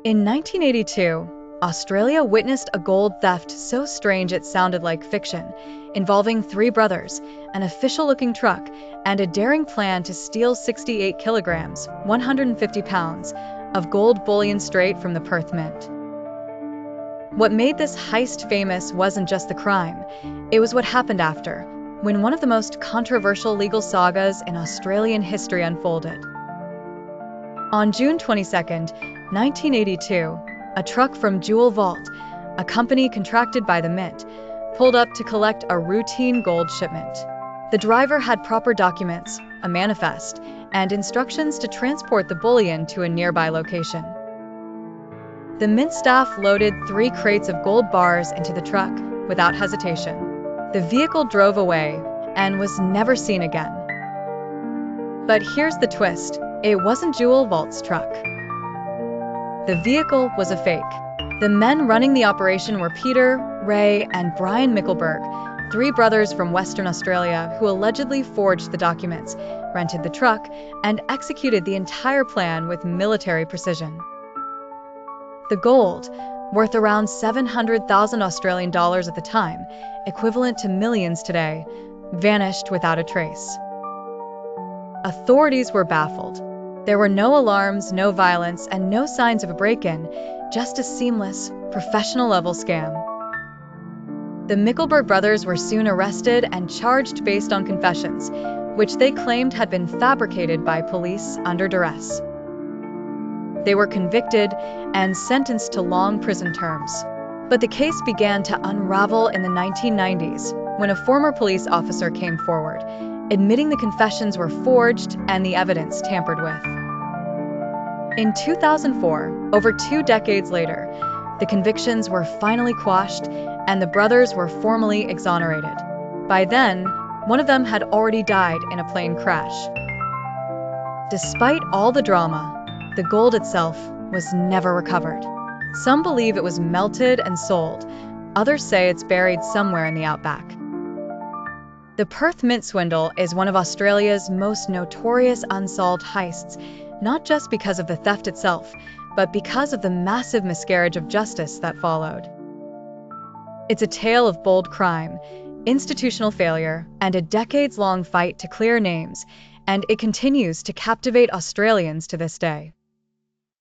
In 1982, Australia witnessed a gold theft so strange it sounded like fiction, involving three brothers, an official-looking truck, and a daring plan to steal 68 kilograms, 150 pounds, of gold bullion straight from the Perth Mint. What made this heist famous wasn't just the crime, it was what happened after, when one of the most controversial legal sagas in Australian history unfolded. On June 22, 1982, a truck from Jewel Vault, a company contracted by the Mint, pulled up to collect a routine gold shipment. The driver had proper documents, a manifest, and instructions to transport the bullion to a nearby location. The Mint staff loaded 3 crates of gold bars into the truck without hesitation. The vehicle drove away and was never seen again. But here's the twist. It wasn't Jewel Vault's truck. The vehicle was a fake. The men running the operation were Peter, Ray, and Brian Mickelberg, 3 brothers from Western Australia who allegedly forged the documents, rented the truck, and executed the entire plan with military precision. The gold, worth around 700,000 Australian dollars at the time, equivalent to millions today, vanished without a trace. Authorities were baffled. There were no alarms, no violence, and no signs of a break-in, just a seamless, professional-level scam. The Mickelberg brothers were soon arrested and charged based on confessions, which they claimed had been fabricated by police under duress. They were convicted and sentenced to long prison terms. But the case began to unravel in the 1990s when a former police officer came forward, admitting the confessions were forged and the evidence tampered with. In 2004, over 2 decades later, the convictions were finally quashed and the brothers were formally exonerated. By then, one of them had already died in a plane crash. Despite all the drama, the gold itself was never recovered. Some believe it was melted and sold, others say it's buried somewhere in the outback. The Perth Mint swindle is one of Australia's most notorious unsolved heists, not just because of the theft itself, but because of the massive miscarriage of justice that followed. It's a tale of bold crime, institutional failure, and a decades-long fight to clear names, and it continues to captivate Australians to this day.